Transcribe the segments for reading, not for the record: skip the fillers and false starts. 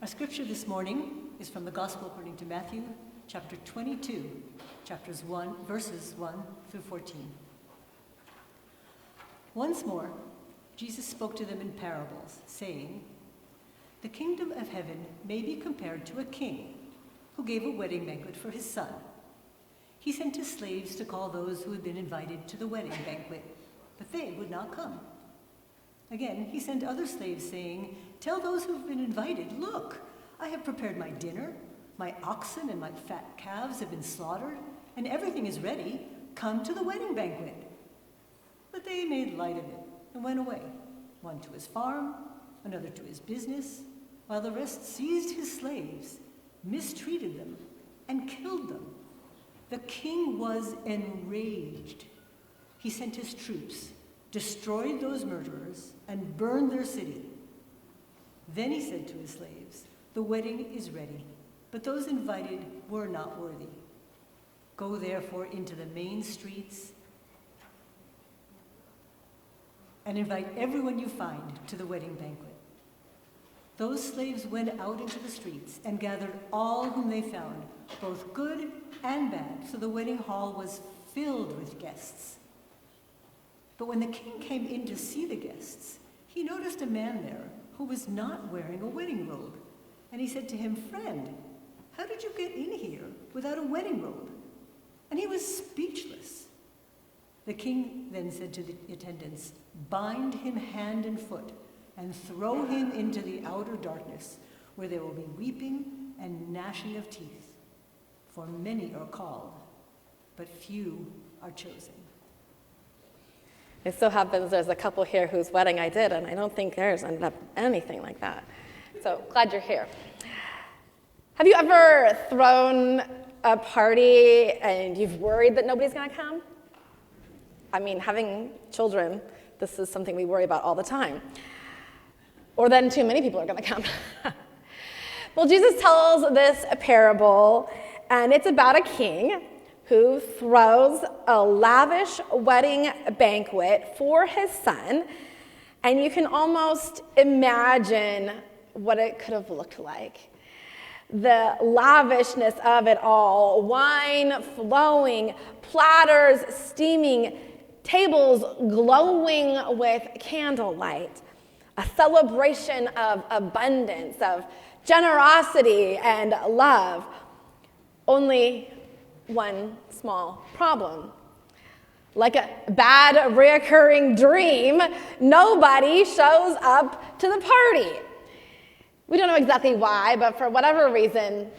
scripture this morning is from the Gospel according to Matthew, chapter 22, verses 1 through 14. Once more, Jesus spoke to them in parables, saying, "The kingdom of heaven may be compared to a king who gave a wedding banquet for his son. He sent his slaves to call those who had been invited to the wedding banquet, but they would not come. Again, he sent other slaves, saying, 'Tell those who have been invited, look, I have prepared my dinner, my oxen and my fat calves have been slaughtered, and everything is ready. Come to the wedding banquet.' But they made light of it and went away, one to his farm, another to his business, while the rest seized his slaves, mistreated them, and killed them. The king was enraged. He sent his troops, destroyed those murderers, and burned their city. Then he said to his slaves, 'The wedding is ready, but those invited were not worthy. Go therefore into the main streets and invite everyone you find to the wedding banquet.' Those slaves went out into the streets and gathered all whom they found, both good and bad, so the wedding hall was filled with guests. But when the king came in to see the guests, he noticed a man there who was not wearing a wedding robe. And he said to him, 'Friend, how did you get in here without a wedding robe?' And he was speechless. The king then said to the attendants, 'Bind him hand and foot and throw him into the outer darkness, where there will be weeping and gnashing of teeth. For many are called, but few are chosen.'" It so happens there's a couple here whose wedding I did, and I don't think theirs ended up anything like that. So glad you're here. Have you ever thrown a party and you've worried that nobody's going to come? I mean, having children, this is something we worry about all the time. Or then too many people are going to come. Well, Jesus tells this parable, and it's about a king who throws a lavish wedding banquet for his son, and you can almost imagine what it could have looked like. The lavishness of it all, wine flowing, platters steaming, tables glowing with candlelight, a celebration of abundance, of generosity and love. Only one small problem. Like a bad reoccurring dream, nobody shows up to the party. We don't know exactly why, but for whatever reason,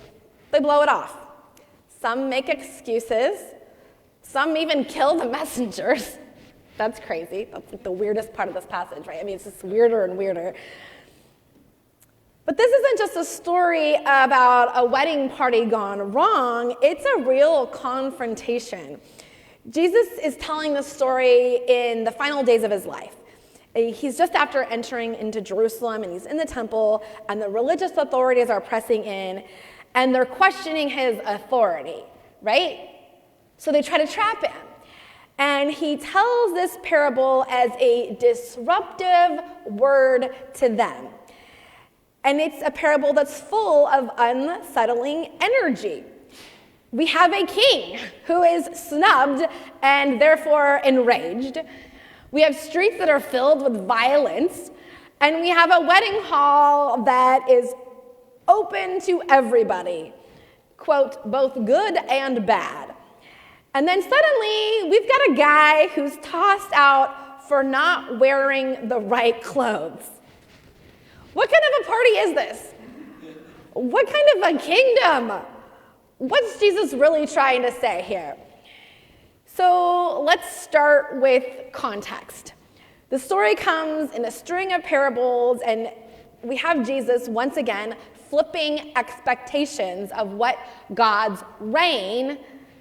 they blow it off. Some make excuses. Some even kill the messengers. That's crazy. That's like the weirdest part of this passage, right? I mean, it's just weirder and weirder. But this isn't just a story about a wedding party gone wrong. It's a real confrontation. Jesus is telling the story in the final days of his life. He's just after entering into Jerusalem, and he's in the temple, and the religious authorities are pressing in, and they're questioning his authority, right? So they try to trap him. And he tells this parable as a disruptive word to them. And it's a parable that's full of unsettling energy. We have a king who is snubbed and therefore enraged. We have streets that are filled with violence. And we have a wedding hall that is open to everybody. Quote, both good and bad. And then suddenly, we've got a guy who's tossed out for not wearing the right clothes. What kind of a party is this? What kind of a kingdom? What's Jesus really trying to say here? So let's start with context. The story comes in a string of parables, and we have Jesus once again flipping expectations of what God's reign,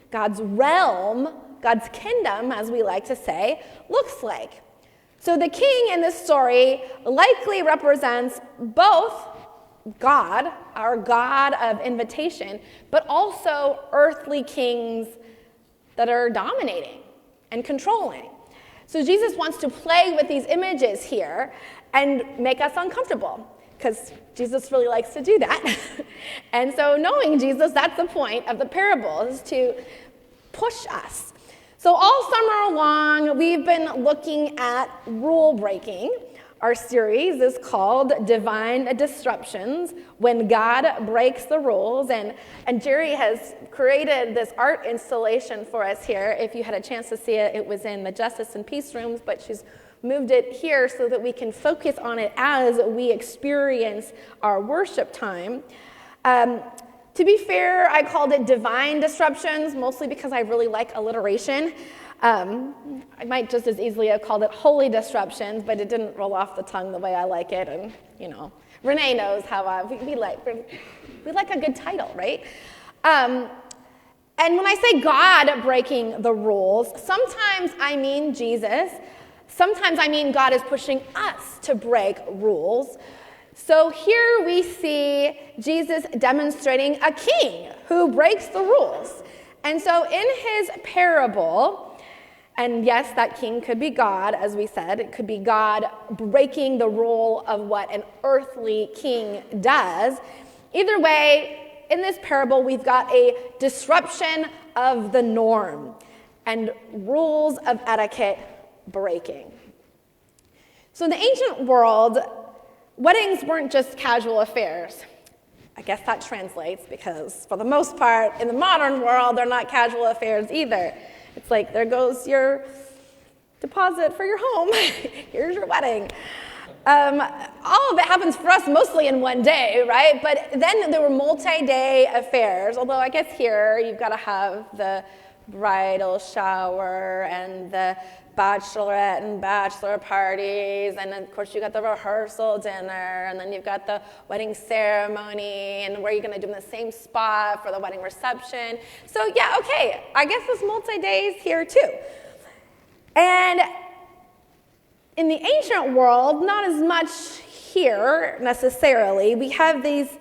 God's realm, God's kingdom, as we like to say, looks like. So the king in this story likely represents both God, our God of invitation, but also earthly kings that are dominating and controlling. So Jesus wants to play with these images here and make us uncomfortable. because Jesus really likes to do that. And so knowing Jesus, that's the point of the parable, is to push us. So all summer long, we've been looking at rule breaking. Our series is called Divine Disruptions, when God breaks the rules. And Jerry has created this art installation for us here. If you had a chance to see it, it was in the Justice and Peace rooms, but she's moved it here so that we can focus on it as we experience our worship time. To be fair, I called it Divine Disruptions, mostly because I really like alliteration. I might just as easily have called it Holy Disruptions, but it didn't roll off the tongue the way I like it. And, Renee knows how we like a good title, right? And when I say God breaking the rules, sometimes I mean Jesus. Sometimes I mean God is pushing us to break rules. So here we see Jesus demonstrating a king who breaks the rules. And so in his parable, and yes, that king could be God, as we said. It could be God breaking the rule of what an earthly king does. Either way, in this parable, we've got a disruption of the norm and rules of etiquette breaking. So in the ancient world, weddings weren't just casual affairs. I guess that translates because for the most part, in the modern world, they're not casual affairs either. It's like, there goes your deposit for your home. Here's your wedding. All of it happens for us mostly in one day, right? But then there were multi-day affairs, although I guess here you've got to have the bridal shower and the bachelorette and bachelor parties, and then of course you got the rehearsal dinner, and then you've got the wedding ceremony, and where you're going to do in the same spot for the wedding reception. So yeah, okay, I guess there's multi-days here too. And in the ancient world, not as much here necessarily. We have these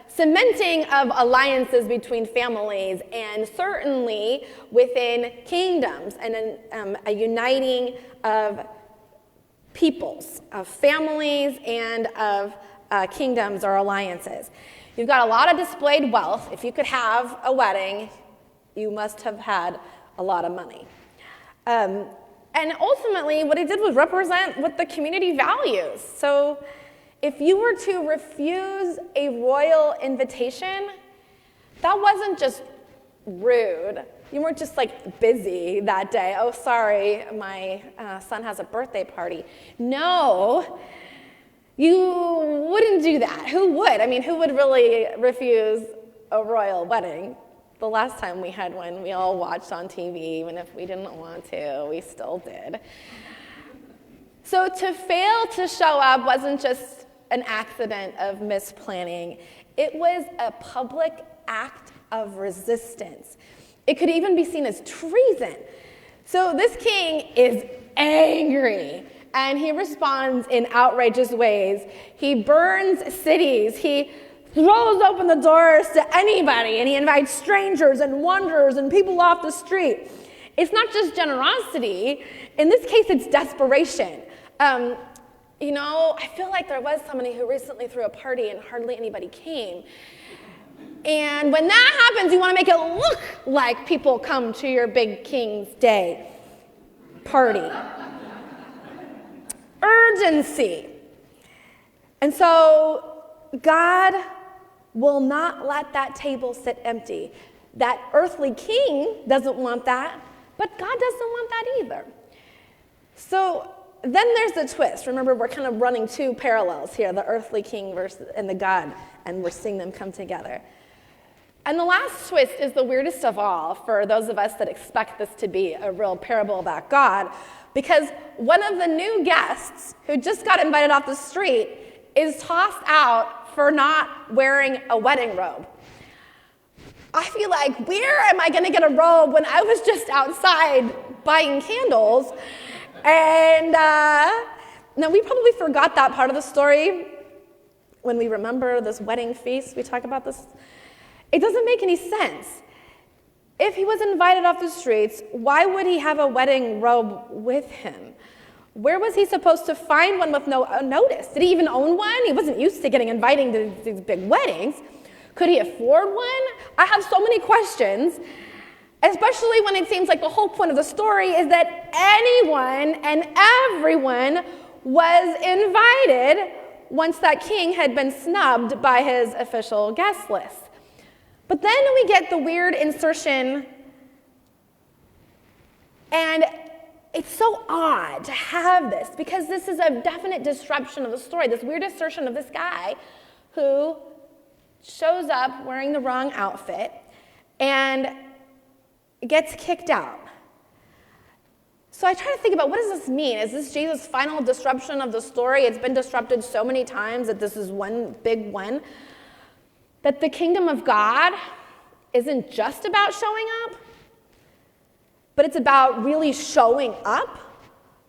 cementing of alliances between families, and certainly within kingdoms, and a uniting of peoples, of families, and of kingdoms or alliances. You've got a lot of displayed wealth. If you could have a wedding, you must have had a lot of money. And ultimately, what it did was represent what the community values. So if you were to refuse a royal invitation, that wasn't just rude. You weren't just like busy that day. Oh, sorry, my son has a birthday party. No, you wouldn't do that. Who would? I mean, who would really refuse a royal wedding? The last time we had one, we all watched on TV, even if we didn't want to, we still did. So to fail to show up wasn't just an accident of misplanning. It was a public act of resistance. It could even be seen as treason. So this king is angry, and he responds in outrageous ways. He burns cities. He throws open the doors to anybody, and he invites strangers and wanderers and people off the street. It's not just generosity. In this case, it's desperation. I feel like there was somebody who recently threw a party and hardly anybody came. And when that happens, you want to make it look like people come to your big King's Day party. Urgency. And so God will not let that table sit empty. That earthly king doesn't want that, but God doesn't want that either. So then there's the twist. Remember, we're kind of running two parallels here, the earthly king and the God, and we're seeing them come together. And the last twist is the weirdest of all for those of us that expect this to be a real parable about God, because one of the new guests who just got invited off the street is tossed out for not wearing a wedding robe. I feel like, where am I going to get a robe when I was just outside buying candles? And now we probably forgot that part of the story when we remember this wedding feast. We talk about this. It doesn't make any sense. If he was invited off the streets, why would he have a wedding robe with him? Where was he supposed to find one with no notice? Did he even own one? He wasn't used to getting invited to these big weddings. Could he afford one? I have so many questions, especially when it seems like the whole point of the story is that anyone and everyone was invited once that king had been snubbed by his official guest list. But then we get the weird insertion, and it's so odd to have this because this is a definite disruption of the story, this weird insertion of this guy who shows up wearing the wrong outfit and gets kicked out. So I try to think about, what does this mean? Is this Jesus' final disruption of the story? It's been disrupted so many times that this is one big one. That the kingdom of God isn't just about showing up, but it's about really showing up.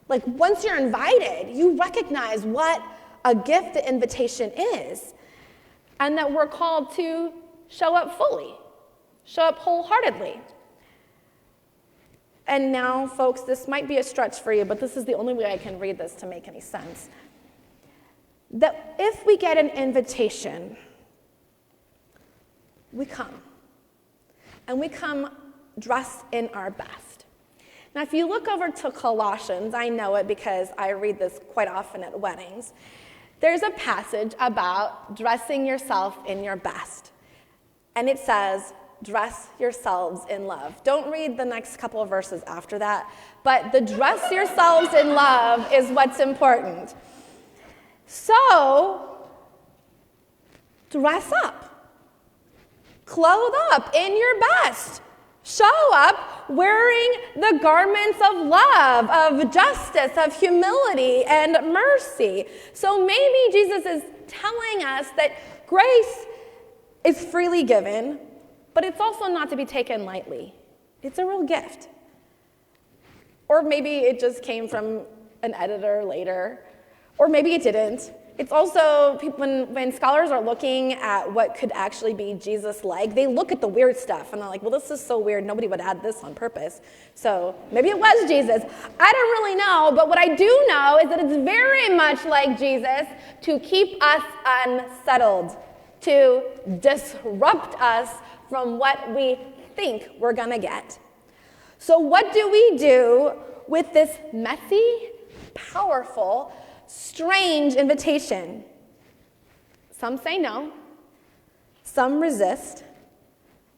Like once you're invited, you recognize what a gift the invitation is, and that we're called to show up fully, show up wholeheartedly. And now, folks, this might be a stretch for you, but this is the only way I can read this to make any sense. That if we get an invitation, we come. And we come dressed in our best. Now, if you look over to Colossians, I know it because I read this quite often at weddings. There's a passage about dressing yourself in your best. And it says, dress yourselves in love. Don't read the next couple of verses after that, but the dress yourselves in love is what's important. So, dress up. Clothe up in your best. Show up wearing the garments of love, of justice, of humility, and mercy. So maybe Jesus is telling us that grace is freely given, but it's also not to be taken lightly. It's a real gift. Or maybe it just came from an editor later, or maybe it didn't. It's also, when scholars are looking at what could actually be Jesus-like, they look at the weird stuff, and they're like, well, this is so weird, nobody would add this on purpose. So maybe it was Jesus. I don't really know, but what I do know is that it's very much like Jesus to keep us unsettled, to disrupt us from what we think we're going to get. So what do we do with this messy, powerful, strange invitation? Some say no, some resist,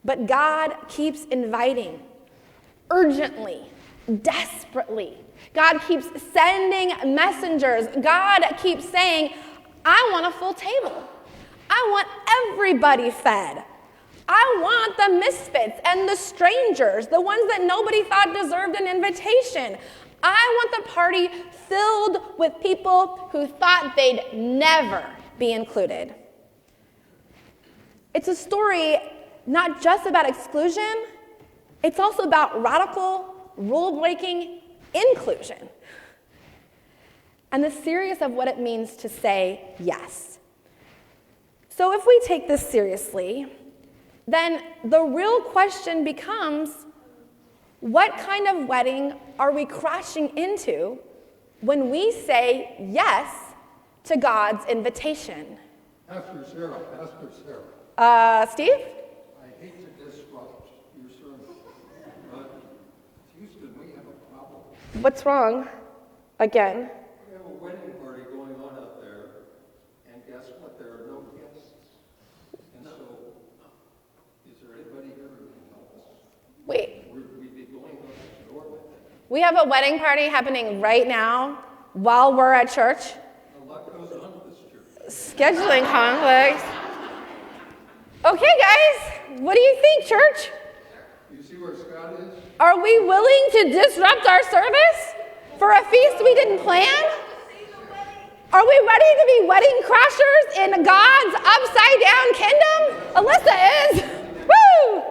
but God keeps inviting urgently, desperately. God keeps sending messengers. God keeps saying, I want a full table. I want everybody fed. I want the misfits and the strangers, the ones that nobody thought deserved an invitation. I want the party filled with people who thought they'd never be included. It's a story not just about exclusion, it's also about radical, rule-breaking inclusion. And the seriousness of what it means to say yes. So if we take this seriously, then the real question becomes, what kind of wedding are we crashing into when we say yes to God's invitation? Pastor Sarah. Steve? I hate to disrupt your sermon, but Houston, we have a problem. What's wrong? Again? We have a wedding party going on out there, and guess what? There are no guests. And so, is there anybody here who can help us? Wait. We'd be going out the door with it. We have a wedding party happening right now while we're at church. A lot goes on with this church. Scheduling conflicts. Okay, guys, what do you think, church? You see where Scott is? Are we willing to disrupt our service for a feast we didn't plan? Are we ready to be wedding crashers in God's upside-down kingdom? Alyssa is. Woo!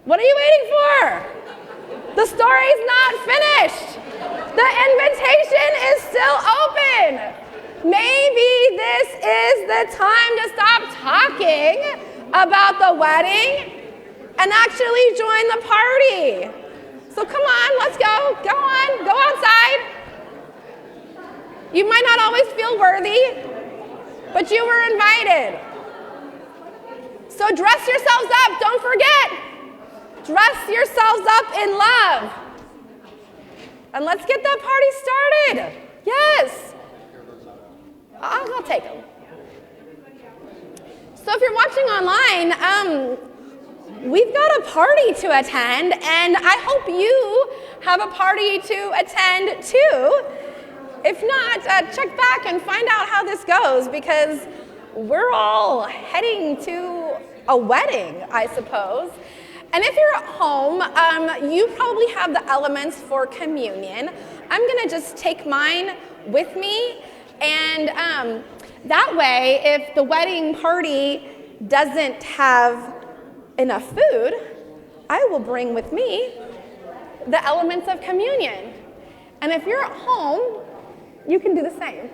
What are you waiting for? The story's not finished. The invitation is still open. Maybe this is the time to stop talking about the wedding and actually join the party. So come on, let's go. Go on, go outside. You might not always feel worthy, but you were invited. So dress yourselves up, don't forget. Dress yourselves up in love. And let's get that party started. Yes. I'll take them. So if you're watching online, we've got a party to attend, and I hope you have a party to attend too. If not, check back and find out how this goes, because we're all heading to a wedding, I suppose. And if you're at home, you probably have the elements for communion. I'm going to just take mine with me, and that way, if the wedding party doesn't have enough food, I will bring with me the elements of communion. And if you're at home, you can do the same.